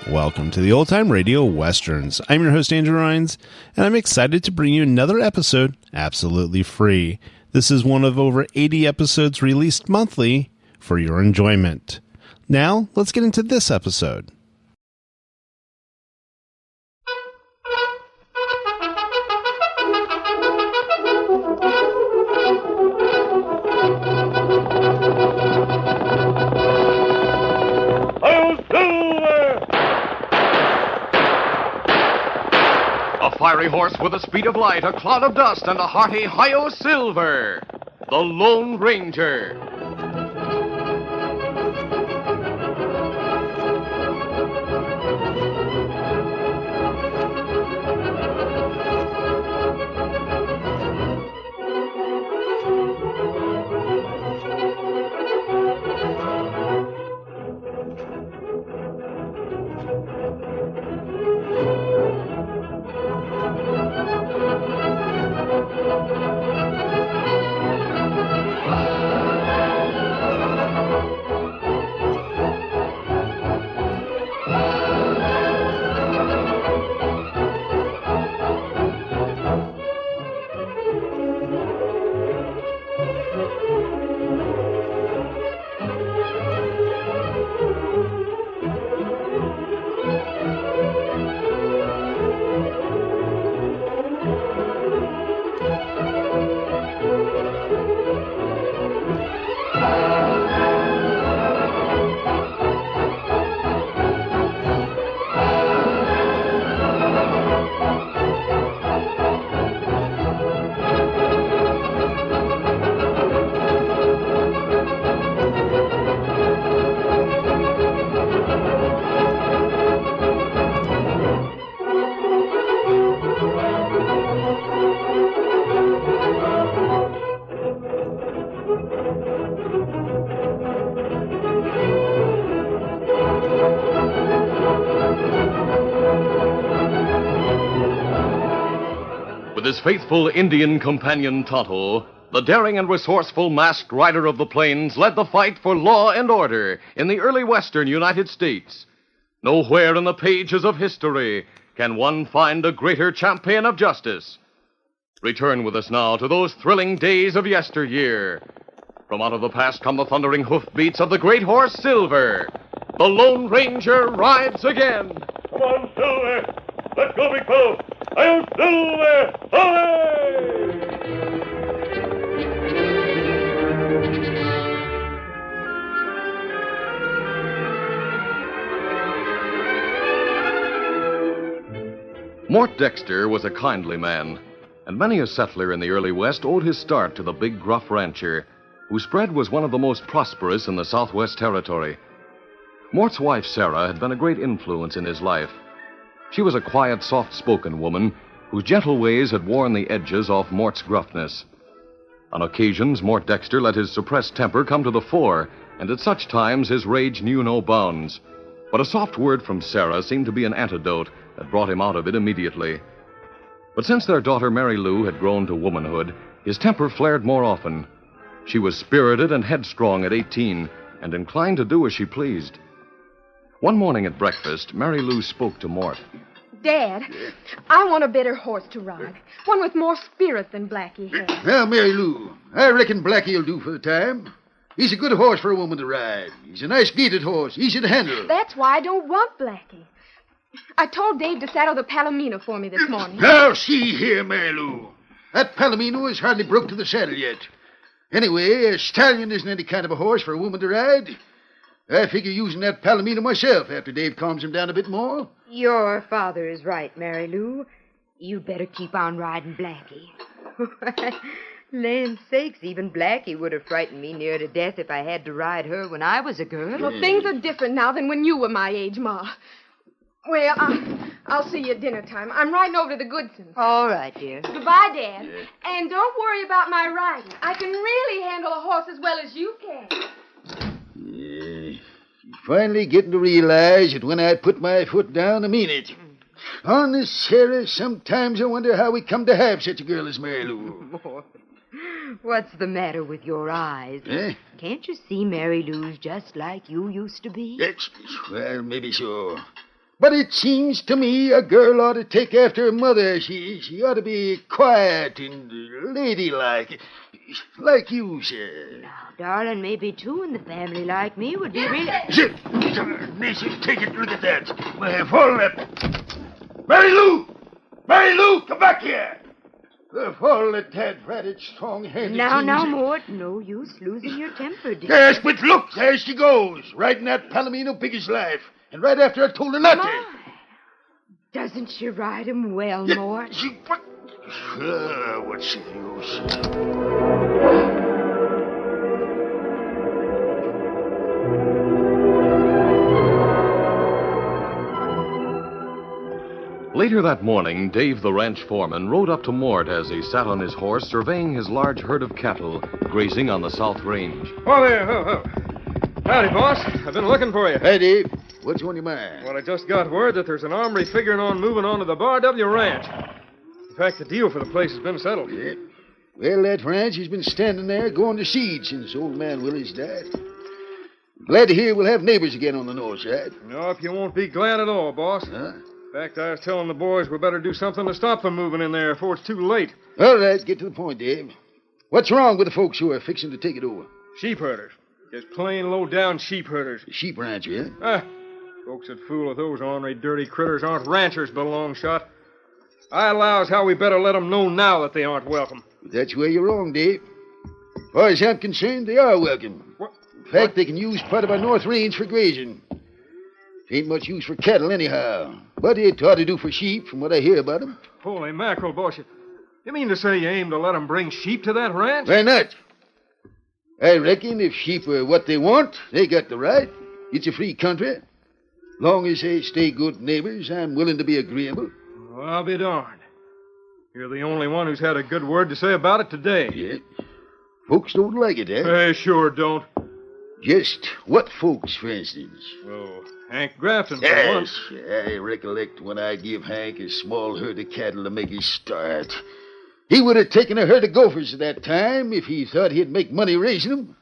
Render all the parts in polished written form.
Welcome to the Old Time Radio Westerns. I'm your host, Andrew Rhynes, and I'm excited to bring you another episode absolutely free. This is one of over 80 episodes released monthly for your enjoyment. Now, let's get into this episode. Fiery horse with the speed of light, a cloud of dust, and a hearty Hi-Yo Silver, the Lone Ranger. With his faithful Indian companion Tonto, the daring and resourceful masked rider of the plains led the fight for law and order in the early western United States. Nowhere in the pages of history can one find a greater champion of justice. Return with us now to those thrilling days of yesteryear. From out of the past come the thundering hoofbeats of the great horse Silver. The Lone Ranger rides again. Come on, Silver. Let's go, big fellow. I'll Silver! Away! Mort Dexter was a kindly man, and many a settler in the early West owed his start to the big, gruff rancher, whose spread was one of the most prosperous in the Southwest Territory. Mort's wife, Sarah, had been a great influence in his life. She was a quiet, soft-spoken woman whose gentle ways had worn the edges off Mort's gruffness. On occasions, Mort Dexter let his suppressed temper come to the fore, and at such times his rage knew no bounds. But a soft word from Sarah seemed to be an antidote that brought him out of it immediately. But since their daughter Mary Lou had grown to womanhood, his temper flared more often. She was spirited and headstrong at 18, and inclined to do as she pleased. One morning at breakfast, Mary Lou spoke to Mort. Dad, I want a better horse to ride. One with more spirit than Blackie has. Well, Mary Lou, I reckon Blackie'll do for the time. He's a good horse for a woman to ride. He's a nice gaited horse, easy to handle. That's why I don't want Blackie. I told Dave to saddle the Palomino for me this morning. Now, see here, Mary Lou. That Palomino is hardly broke to the saddle yet. Anyway, a stallion isn't any kind of a horse for a woman to ride. I figure using that Palomino myself after Dave calms him down a bit more. Your father is right, Mary Lou. You'd better keep on riding Blackie. Land sakes, even Blackie would have frightened me near to death if I had to ride her when I was a girl. Well, things are different now than when you were my age, Ma. Well, I'll see you at dinner time. I'm riding over to the Goodsons. All right, dear. Goodbye, Dad. And don't worry about my riding. I can really handle a horse as well as you can. Finally getting to realize that when I put my foot down, I mean it. Honest, Sarah, sometimes I wonder how we come to have such a girl as Mary Lou. Mort, what's the matter with your eyes? Eh? Can't you see Mary Lou's just like you used to be? Well, maybe so. But it seems to me a girl ought to take after her mother. She ought to be quiet and ladylike. Like you, sir. Now, darling, maybe two in the family like me would be really... Zip! Nancy, take it. Look at that. Follow that. Mary Lou! Mary Lou, come back here! Follow that ratted strong-handed Now, Mort, no use losing your temper, dear. Yes, but look, there she goes. Riding that Palomino big as life. And right after I told her not to. My. Doesn't she ride him well, Mort? What's the use? Later that morning, Dave the ranch foreman rode up to Mort as he sat on his horse surveying his large herd of cattle grazing on the South Range. Oh, there. Howdy, boss. I've been looking for you. Hey, Dave. What's on your mind? Well, I just got word that there's an armory figuring on moving on to the Bar W Ranch. In fact, the deal for the place has been settled. Yep. Well, that ranch has been standing there going to seed since old man Willis died. Glad to hear we'll have neighbors again on the north side. No, if you won't be glad at all, boss. Huh? In fact, I was telling the boys we better do something to stop them moving in there before it's too late. All right, get to the point, Dave. What's wrong with the folks who are fixing to take it over? Sheep herders. Just plain low-down sheep herders. The sheep rancher, eh? Folks that fool with those ornery, dirty critters aren't ranchers by a long shot. I allow as how we better let them know now that they aren't welcome. But that's where you're wrong, Dave. As far as I'm concerned, they are welcome. What? In fact, they can use part of our north range for grazing. Ain't much use for cattle anyhow. But it ought to do for sheep, from what I hear about them. Holy mackerel, boss. You mean to say you aim to let them bring sheep to that ranch? Why not? I reckon if sheep are what they want, they got the right. It's a free country. Long as they stay good neighbors, I'm willing to be agreeable. Well, I'll be darned. You're the only one who's had a good word to say about it today. Yeah. Folks don't like it, eh? They sure don't. Just what folks, for instance? Well, Hank Grafton, for Yes, once. I recollect when I give Hank a small herd of cattle to make his start. He would have taken a herd of gophers at that time if he thought he'd make money raising them.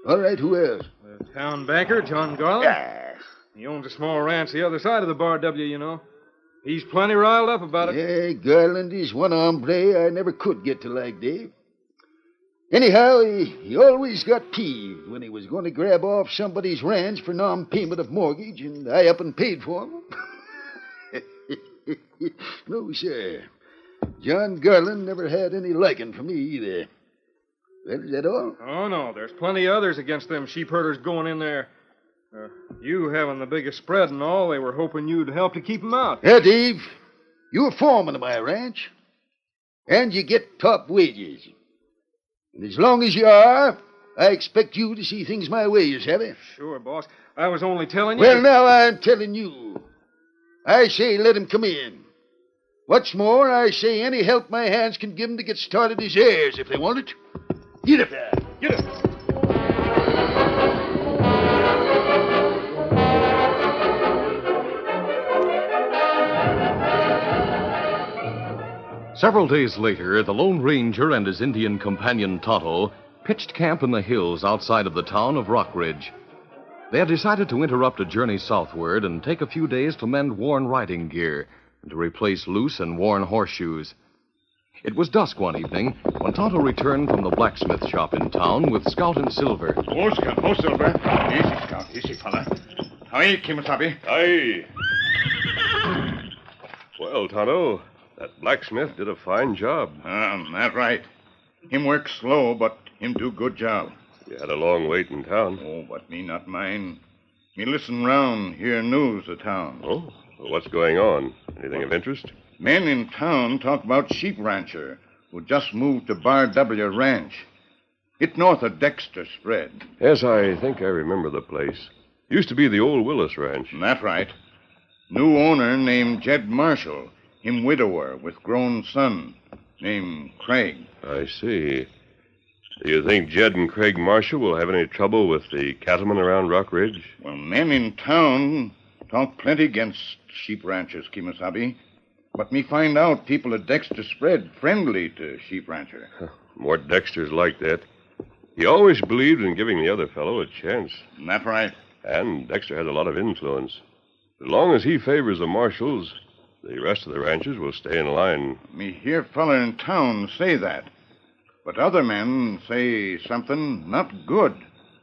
All right, who else? The town banker, John Garland. Ah, He owns a small ranch the other side of the Bar W, you know. He's plenty riled up about it. yeah, Garland is one hombre I never could get to like, Dave. Anyhow, he always got peeved when he was going to grab off somebody's ranch for non-payment of mortgage, and I up and paid for him. No, sir. John Garland never had any liking for me either. Well, is that all? Oh, no, there's plenty others against them sheep herders going in there. You having the biggest spread and all, they were hoping you'd help to keep them out. Yeah, Dave, you're foreman of my ranch, and you get top wages. And as long as you are, I expect you to see things my way, you savvy? Sure, boss. I was only telling you... Well, now I'm telling you. I say let him come in. What's more, I say any help my hands can give him to get started is theirs if they want it. Get up there. Get it. Several days later, the Lone Ranger and his Indian companion Tonto pitched camp in the hills outside of the town of Rock Ridge. They had decided to interrupt a journey southward and take a few days to mend worn riding gear and to replace loose and worn horseshoes. It was dusk one evening when Tonto returned from the blacksmith shop in town with Scout and Silver. Oh, Scout. Oh, Silver. Easy, Scout. Easy, fella. Hi, Kimasabi. Aye. Well, Tonto, that blacksmith did a fine job. That right. Him work slow, but him do good job. You had a long wait in town. Oh, but me not mind. Me listen round, hear news of town. Oh? Well, what's going on? Anything of interest? Men in town talk about sheep rancher who just moved to Bar W Ranch. It north of Dexter spread. Yes, I think I remember the place. Used to be the old Willis Ranch. That right. New owner named Jed Marshall. Him widower with grown son named Craig. I see. Do you think Jed and Craig Marshall will have any trouble with the cattlemen around Rock Ridge? Well, men in town Talk plenty against sheep ranchers, Kimasabi. But me find out people at Dexter spread friendly to sheep rancher. Mort Dexter's like that. He always believed in giving the other fellow a chance. That right? And Dexter has a lot of influence. As long as he favors the marshals, the rest of the ranchers will stay in line. Me hear fella in town say that. But other men say something not good.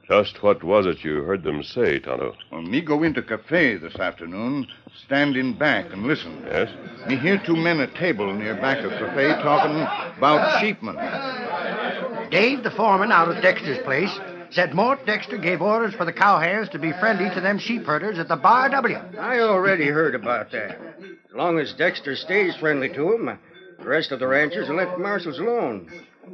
Just what was it you heard them say, Tonto? Well, me go into cafe this afternoon, stand in back and listen. Yes? Me hear two men at table near back of cafe talking about sheepmen. Dave, the foreman out at Dexter's place, said Mort Dexter gave orders for the cowhands to be friendly to them sheep herders at the Bar W. I already heard about that. As long as Dexter stays friendly to him, the rest of the ranchers will let the marshals alone.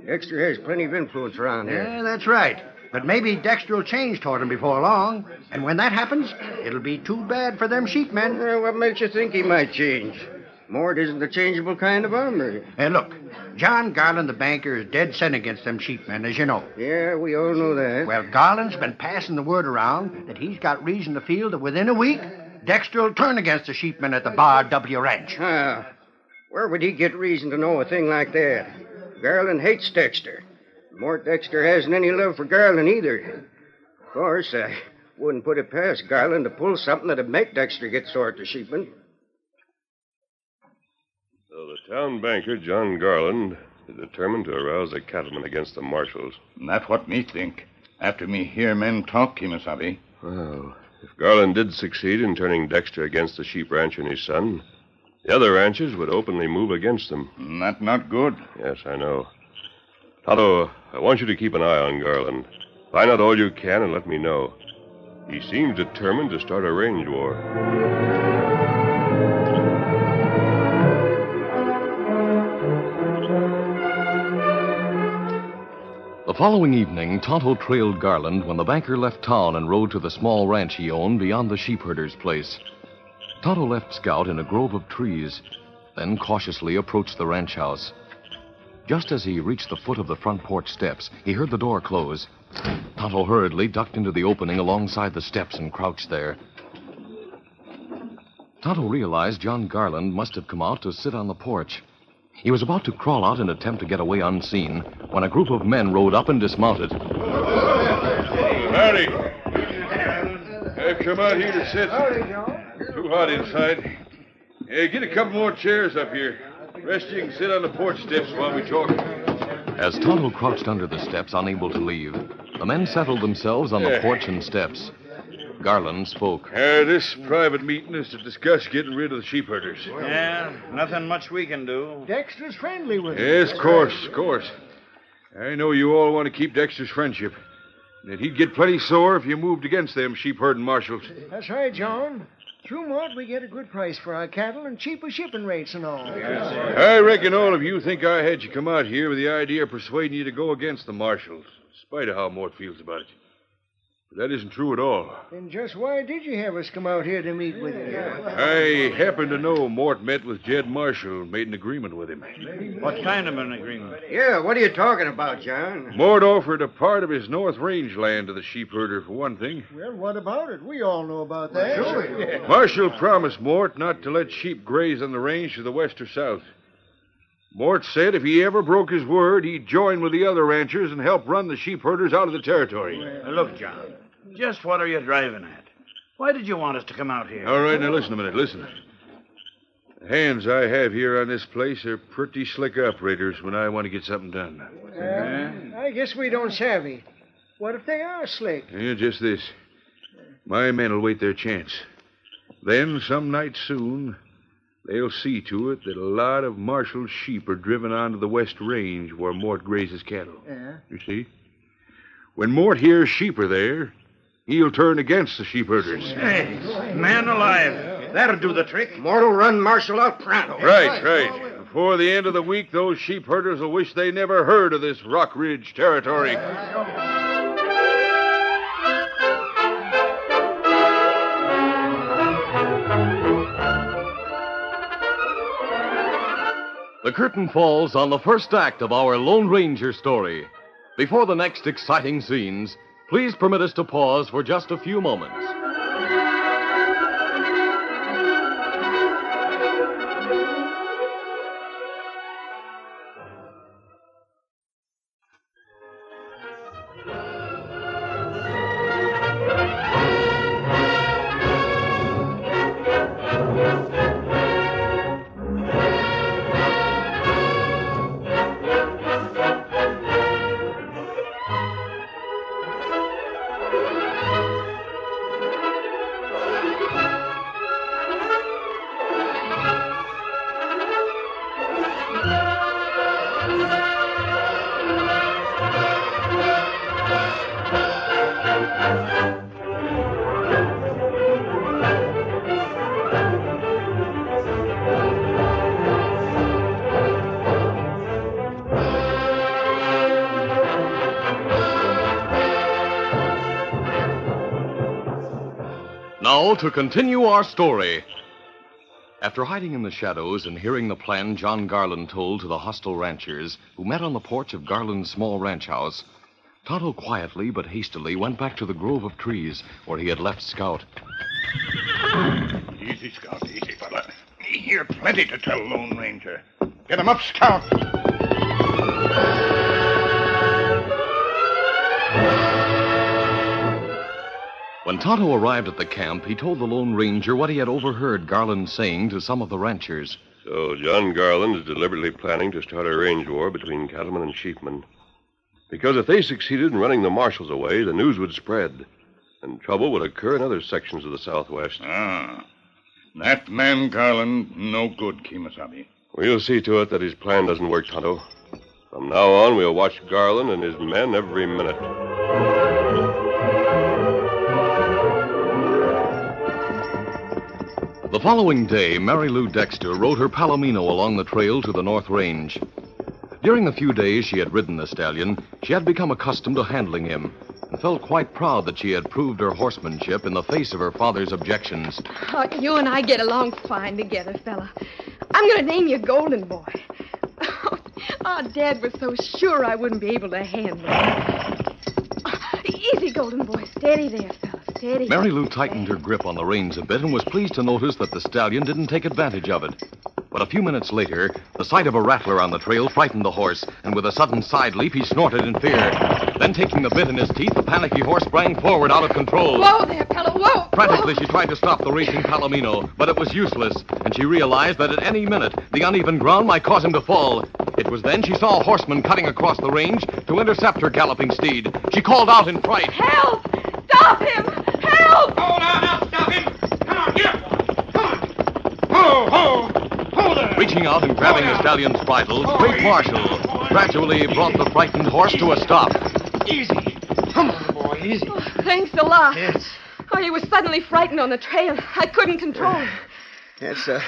Dexter has plenty of influence around here. Yeah, that's right. But maybe Dexter will change toward him before long. And when that happens, it'll be too bad for them sheepmen. What makes you think he might change? Mort isn't the changeable kind of hombre. Hey, look, John Garland, the banker, is dead set against them sheepmen, as you know. Yeah, we all know that. Well, Garland's been passing the word around that he's got reason to feel that within a week, Dexter will turn against the sheepmen at the Bar W Ranch. Where would he get reason to know a thing like that? Garland hates Dexter. Mort Dexter hasn't any love for Garland either. Of course, I wouldn't put it past Garland to pull something that'd make Dexter get sore at the sheepmen. So the town banker, John Garland, is determined to arouse the cattlemen against the marshals. And that's what me think. After me hear men talk, Kimasabi. Well, if Garland did succeed in turning Dexter against the sheep rancher and his son, the other ranchers would openly move against them. And that's not good. Yes, I know. Tonto, I want you to keep an eye on Garland. Find out all you can and let me know. He seems determined to start a range war. The following evening, Tonto trailed Garland when the banker left town and rode to the small ranch he owned beyond the sheepherder's place. Tonto left Scout in a grove of trees, then cautiously approached the ranch house. Just as he reached the foot of the front porch steps, he heard the door close. Tonto hurriedly ducked into the opening alongside the steps and crouched there. Tonto realized John Garland must have come out to sit on the porch. He was about to crawl out and attempt to get away unseen when a group of men rode up and dismounted. Howdy. I've come out here to sit. Too hot inside. Get a couple more chairs up here. Rest you can sit on the porch steps while we talk. As Tonto crouched under the steps, unable to leave, the men settled themselves on the porch and steps. Garland spoke. This private meeting is to discuss getting rid of the sheep herders. Yeah, nothing much we can do. Dexter's friendly with him. Yes, of course. I know you all want to keep Dexter's friendship. And that he'd get plenty sore if you moved against them sheep herding marshals. That's right, John. Through Mort, we get a good price for our cattle and cheaper shipping rates and all. I reckon all of you think I had you come out here with the idea of persuading you to go against the marshals, in spite of how Mort feels about it. But that isn't true at all. Then just why did you have us come out here to meet with you? I happen to know Mort met with Jed Marshall and made an agreement with him. What kind of an agreement? Yeah, what are you talking about, John? Mort offered a part of his North Range land to the sheep herder, for one thing. Well, what about it? We all know about that. Sure. Marshall promised Mort not to let sheep graze on the range to the west or south. Mort said if he ever broke his word, he'd join with the other ranchers and help run the sheep herders out of the territory. Look, John, just what are you driving at? Why did you want us to come out here? All right, now listen a minute, listen. The hands I have here on this place are pretty slick operators when I want to get something done. I guess we don't savvy. What if they are slick? Yeah, just this. My men will wait their chance. Then, some night soon, they'll see to it that a lot of Marshall's sheep are driven onto the West Range where Mort grazes cattle. Yeah. You see? When Mort hears sheep are there, he'll turn against the sheep herders. Hey, man alive. That'll do the trick. Mort will run Marshall out pronto. Right. Before the end of the week, those sheep herders will wish they never heard of this Rock Ridge territory. The curtain falls on the first act of our Lone Ranger story. Before the next exciting scenes, please permit us to pause for just a few moments. Now, to continue our story. After hiding in the shadows and hearing the plan John Garland told to the hostile ranchers who met on the porch of Garland's small ranch house, Tonto quietly but hastily went back to the grove of trees where he had left Scout. Easy, Scout, easy, fella. Me hear plenty to tell Lone Ranger. Get him up, Scout. When Tonto arrived at the camp, he told the Lone Ranger what he had overheard Garland saying to some of the ranchers. So John Garland is deliberately planning to start a range war between cattlemen and sheepmen. Because if they succeeded in running the marshals away, the news would spread, and trouble would occur in other sections of the Southwest. Ah. That man Garland, no good, Kemosabe. We'll see to it that his plan doesn't work, Tonto. From now on, we'll watch Garland and his men every minute. The following day, Mary Lou Dexter rode her Palomino along the trail to the North Range. During the few days she had ridden the stallion, she had become accustomed to handling him and felt quite proud that she had proved her horsemanship in the face of her father's objections. Oh, you and I get along fine together, fella. I'm going to name you Golden Boy. Oh, Dad was so sure I wouldn't be able to handle him. Easy, Golden Boy. Steady there, fella. Steady. Mary Lou tightened her grip on the reins a bit and was pleased to notice that the stallion didn't take advantage of it. But a few minutes later, the sight of a rattler on the trail frightened the horse, and with a sudden side leap, he snorted in fear. Then, taking the bit in his teeth, the panicky horse sprang forward out of control. Whoa there, fella, whoa! Frantically, she tried to stop the racing Palomino, but it was useless, and she realized that at any minute, the uneven ground might cause him to fall. It was then she saw a horseman cutting across the range to intercept her galloping steed. She called out in fright. Help! Stop him! Help! Hold on, I'll stop him! Come on, get up! Come on! Ho, ho! Hold there! Reaching out and grabbing the stallion's bridle, Craig Marshall gradually brought the frightened horse to a stop. Easy. Come on, boy, easy. Oh, thanks a lot. Yes. Oh, he was suddenly frightened on the trail. I couldn't control him. That's a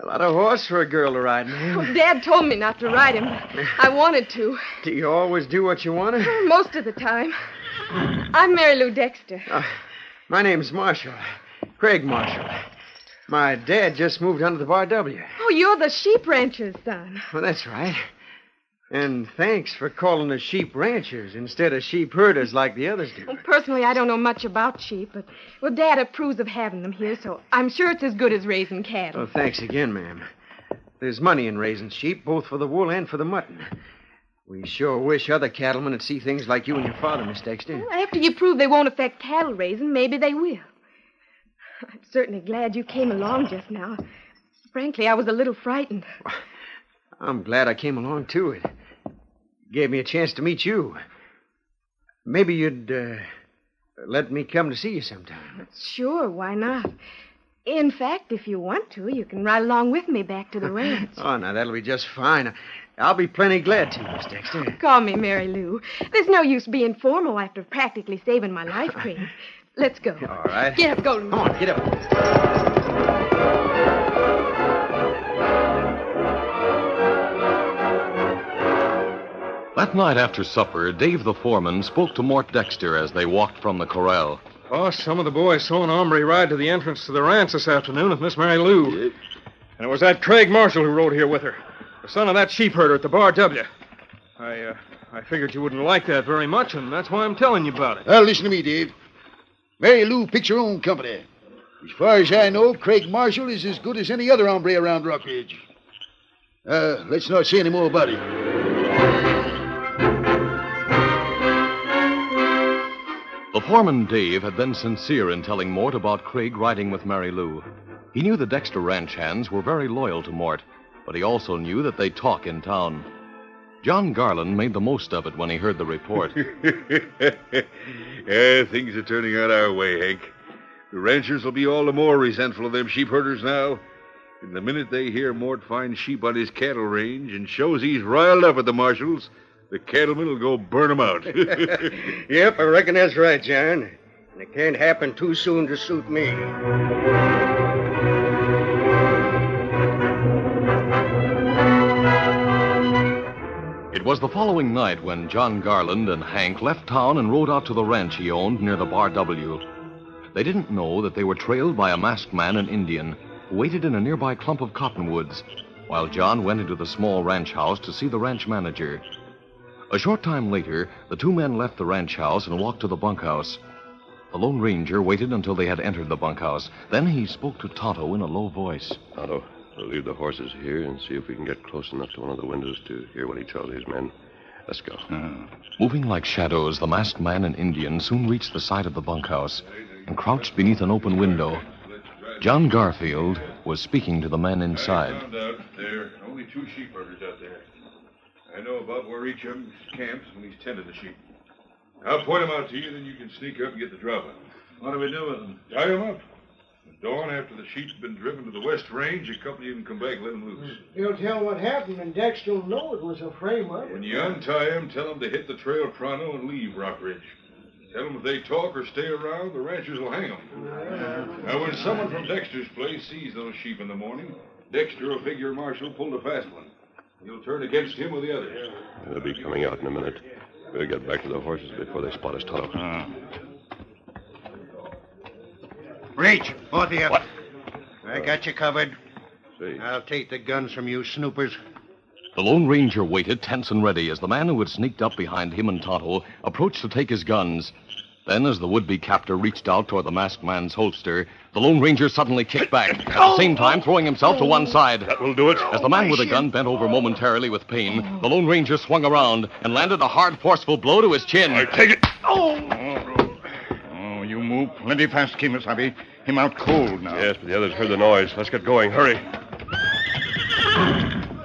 lot of horse for a girl to ride, man. Oh, Dad told me not to ride him, but I wanted to. Do you always do what you want to? Most of the time. I'm Mary Lou Dexter. My name's Marshall. Craig Marshall. My dad just moved under the Bar W. Oh, you're the sheep rancher's son. Well, that's right. And thanks for calling us sheep ranchers instead of sheep herders like the others do. Well, personally, I don't know much about sheep, but, well, Dad approves of having them here, so I'm sure it's as good as raising cattle. Well, thanks again, ma'am. There's money in raising sheep, both for the wool and for the mutton. We sure wish other cattlemen would see things like you and your father, Miss Dexter. Well, after you prove they won't affect cattle raising, maybe they will. I'm certainly glad you came along just now. Frankly, I was a little frightened. I'm glad I came along, too. It gave me a chance to meet you. Maybe you'd let me come to see you sometime. Sure, why not? In fact, if you want to, you can ride along with me back to the ranch. Oh, now, that'll be just fine. I'll be plenty glad to, Miss Dexter. Call me Mary Lou. There's no use being formal after practically saving my life, Craig. Let's go. All right. Get up, Golden. Come on, get up. That night after supper, Dave the foreman spoke to Mort Dexter as they walked from the corral. Boss, some of the boys saw an hombre ride to the entrance to the ranch this afternoon with Miss Mary Lou. And it was that Craig Marshall who rode here with her, the son of that sheep herder at the Bar W. I figured you wouldn't like that very much, and that's why I'm telling you about it. Well, listen to me, Dave. Mary Lou picks her own company. As far as I know, Craig Marshall is as good as any other hombre around Rock Ridge. Let's not say any more about it. The foreman, Dave, had been sincere in telling Mort about Craig riding with Mary Lou. He knew the Dexter ranch hands were very loyal to Mort, but he also knew that they'd talk in town. John Garland made the most of it when he heard the report. Yeah, things are turning out our way, Hank. The ranchers will be all the more resentful of them sheep herders now. And the minute they hear Mort finds sheep on his cattle range and shows he's riled up at the marshals, the cattlemen will go burn 'em out. Yep, I reckon that's right, John. And it can't happen too soon to suit me. It was the following night when John Garland and Hank left town and rode out to the ranch he owned near the Bar W. They didn't know that they were trailed by a masked man and Indian who waited in a nearby clump of cottonwoods while John went into the small ranch house to see the ranch manager. A short time later, the two men left the ranch house and walked to the bunkhouse. The Lone Ranger waited until they had entered the bunkhouse. Then he spoke to Tonto in a low voice. Tonto, we'll leave the horses here and see if we can get close enough to one of the windows to hear what he tells his men. Let's go. Moving like shadows, the masked man and Indian soon reached the side of the bunkhouse and crouched beneath an open window. John Garfield was speaking to the men inside. I found out there are only 2 sheep herders out there. I know about where each of them camps when he's tended the sheep. I'll point them out to you, then you can sneak up and get the drop on them. What do we do with them? Tie them up. At dawn, after the sheep's been driven to the west range, a couple of you can come back and let them loose. He'll tell what happened, and Dexter will know it was a frame-up. When you untie them, tell them to hit the trail pronto and leave Rock Ridge. Tell them if they talk or stay around, the ranchers will hang them. Now, when someone from Dexter's place sees those sheep in the morning, Dexter will figure Marshall pulled a fast one. He'll turn against him with the others. They'll be coming out in a minute. We'll get back to the horses before they spot us, Tonto. Reach, both of you. What? I got you covered. See. I'll take the guns from you snoopers. The Lone Ranger waited, tense and ready, as the man who had sneaked up behind him and Tonto approached to take his guns. Then, as the would-be captor reached out toward the masked man's holster, the Lone Ranger suddenly kicked back, at the same time throwing himself to one side. That will do it. As the man with the gun bent over momentarily with pain, the Lone Ranger swung around and landed a hard, forceful blow to his chin. I take it. Oh, you move plenty fast, Kimasabi. Him out cold now. Yes, but the others heard the noise. Let's get going. Hurry.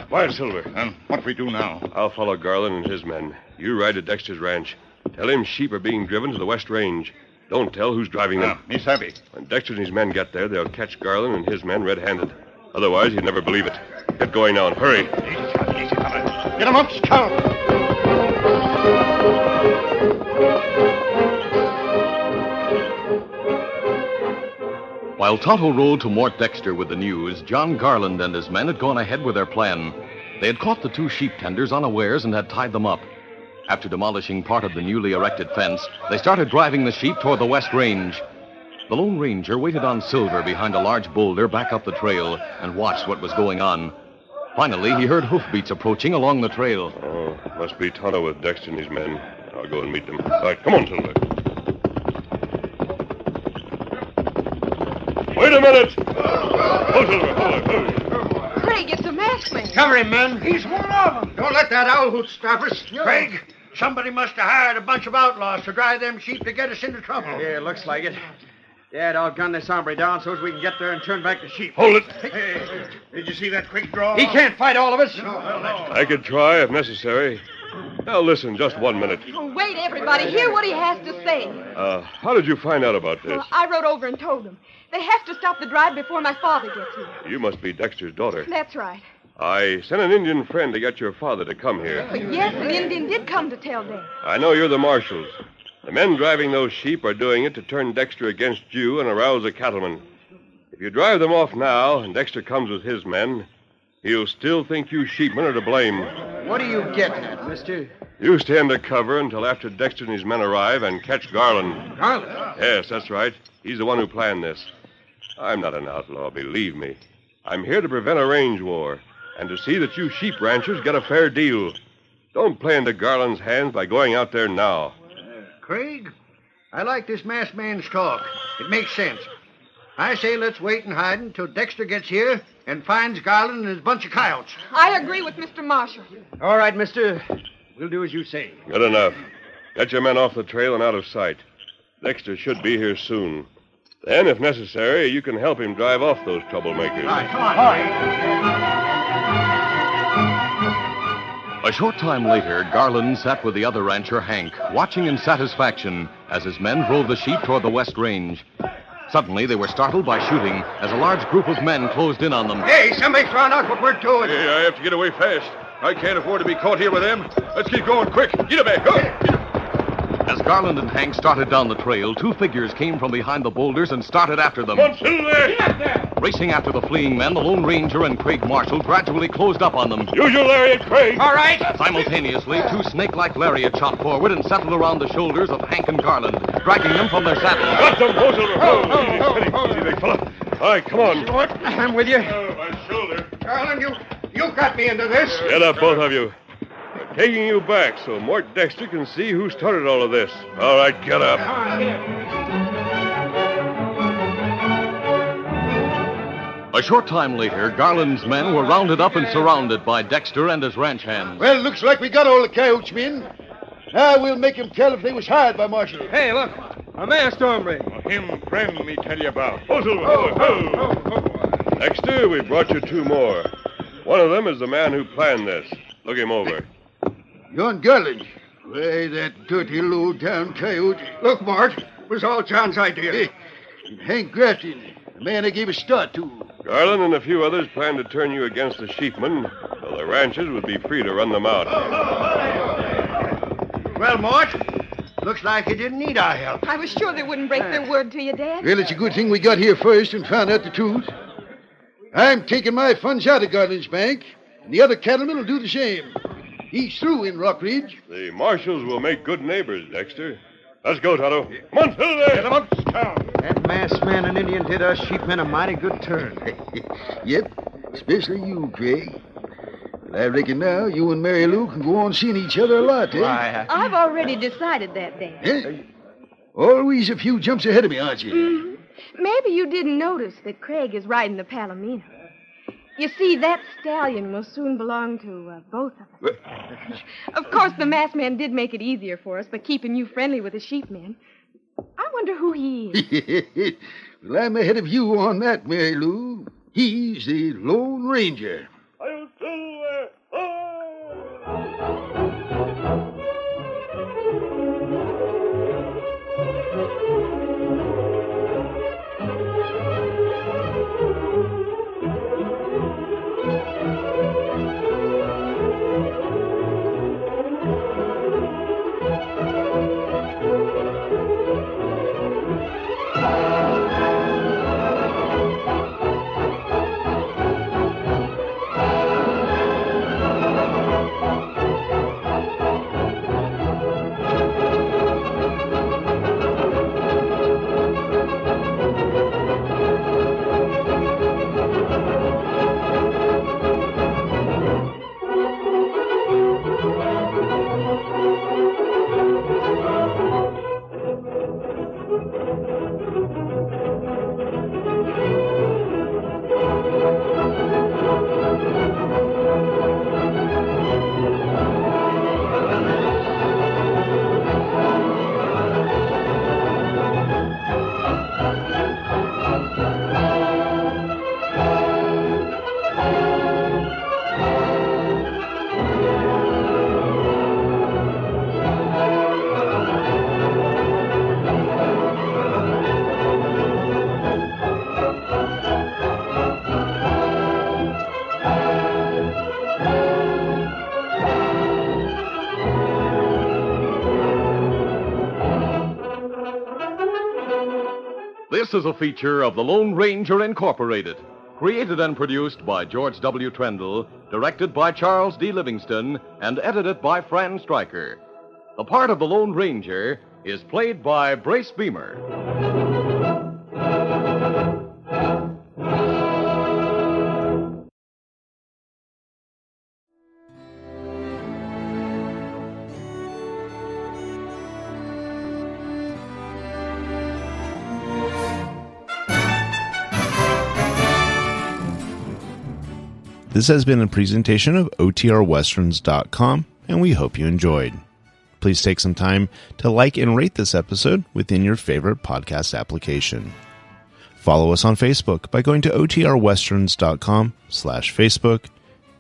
Quiet, Silver. And what we do now? I'll follow Garland and his men. You ride to Dexter's ranch. Tell him sheep are being driven to the west range. Don't tell who's driving them. Misabi. When Dexter and his men get there, they'll catch Garland and his men red-handed. Otherwise, he'd never believe it. Get going now and hurry. Get him up, Scout. While Tonto rode to Mort Dexter with the news, John Garland and his men had gone ahead with their plan. They had caught the 2 sheep tenders unawares and had tied them up. After demolishing part of the newly erected fence, they started driving the sheep toward the west range. The Lone Ranger waited on Silver behind a large boulder back up the trail and watched what was going on. Finally, he heard hoofbeats approaching along the trail. Oh, must be Tonto with Dexter and his men. I'll go and meet them. All right, come on, Silver. Wait a minute! Hold, Silver, hold. Craig, it's a masked man. Cover him, men. He's one of them. Don't let that owl hoot stop us. Craig, somebody must have hired a bunch of outlaws to drive them sheep to get us into trouble. Yeah, looks like it. Dad, I'll gun this hombre down so as we can get there and turn back the sheep. Hold it. Hey, did you see that quick draw? He can't fight all of us. I could try if necessary. Now, listen, just 1 minute. Oh, wait, everybody. Hear what he has to say. How did you find out about this? Well, I rode over and told them. They have to stop the drive before my father gets here. You must be Dexter's daughter. That's right. I sent an Indian friend to get your father to come here. But yes, an Indian did come to tell Dad. I know you're the marshals. The men driving those sheep are doing it to turn Dexter against you and arouse the cattlemen. If you drive them off now and Dexter comes with his men, he'll still think you sheepmen are to blame. What are you getting at, mister? You stay under cover until after Dexter and his men arrive and catch Garland. Garland? Yes, that's right. He's the one who planned this. I'm not an outlaw, believe me. I'm here to prevent a range war and to see that you sheep ranchers get a fair deal. Don't play into Garland's hands by going out there now. Craig, I like this masked man's talk. It makes sense. I say let's wait and hide until Dexter gets here and finds Garland and his bunch of coyotes. I agree with Mr. Marshall. All right, mister. We'll do as you say. Good enough. Get your men off the trail and out of sight. Dexter should be here soon. Then, if necessary, you can help him drive off those troublemakers. All right, come on. All right. A short time later, Garland sat with the other rancher, Hank, watching in satisfaction as his men drove the sheep toward the west range. Suddenly, they were startled by shooting as a large group of men closed in on them. Hey, somebody's found out what we're doing. Hey, I have to get away fast. I can't afford to be caught here with them. Let's keep going quick. Get him back. Go. As Garland and Hank started down the trail, two figures came from behind the boulders and started after them. Racing after the fleeing men, the Lone Ranger and Craig Marshall gradually closed up on them. Use your lariat, Craig. All right. Simultaneously, two snake-like lariats shot forward and settled around the shoulders of Hank and Garland, dragging them from their saddles. Got them, Silver. Easy, big fella. All right, come on. I'm with you. My shoulder. Garland, you got me into this. Get up, both of you. We're taking you back so Mort Dexter can see who started all of this. All right, get up. A short time later, Garland's men were rounded up and surrounded by Dexter and his ranch hands. Well, looks like we got all the coyotes, men. Now we'll make them tell if they was hired by Marshall. Hey, look. A masked hombre. Him friend me tell you about. Dexter, we brought you two more. One of them is the man who planned this. Look him over. Yon Garland. Why, that dirty low-down coyote. Look, Mort, it was all John's idea. Hey, and Hank Grafton, the man I gave a start to. Garland and a few others planned to turn you against the sheepmen, so the ranchers would be free to run them out. Well, Mort, looks like you didn't need our help. I was sure they wouldn't break their word to you, Dad. Well, it's a good thing we got here first and found out the truth. I'm taking my funds out of Garland's bank, and the other cattlemen will do the same. He's through in Rock Ridge. The marshals will make good neighbors, Dexter. Let's go, Tonto. Come on, Silver. Get him up, Scout. That masked man and Indian did us sheepmen a mighty good turn. Yep, especially you, Craig. But I reckon now you and Mary Lou can go on seeing each other a lot, eh? Why, I've already decided that, Dad. Eh? Always a few jumps ahead of me, aren't you? Mm-hmm. Maybe you didn't notice that Craig is riding the Palomino. You see, that stallion will soon belong to both of us. Of course, the masked man did make it easier for us by keeping you friendly with the sheepmen. I wonder who he is. Well, I'm ahead of you on that, Mary Lou. He's the Lone Ranger. This is a feature of the Lone Ranger Incorporated, created and produced by George W. Trendle, directed by Charles D. Livingston, and edited by Fran Stryker. The part of the Lone Ranger is played by Brace Beamer. This has been a presentation of OTRWesterns.com, and we hope you enjoyed. Please take some time to like and rate this episode within your favorite podcast application. Follow us on Facebook by going to OTRWesterns.com/Facebook,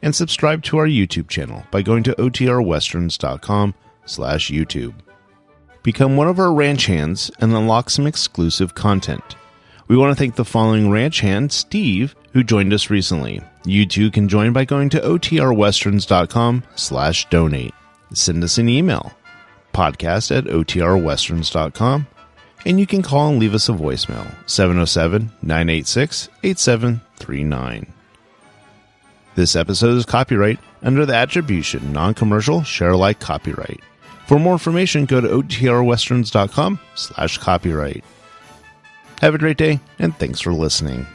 and subscribe to our YouTube channel by going to OTRWesterns.com/YouTube. Become one of our ranch hands and unlock some exclusive content. We want to thank the following ranch hand, Steve, who joined us recently. You too can join by going to OTRWesterns.com/donate. Send us an email. podcast at otrwesterns.com, and you can call and leave us a voicemail, 707-986-8739. This episode is copyright under the attribution, non-commercial, share-alike copyright. For more information, go to otrwesterns.com/copyright. Have a great day, and thanks for listening.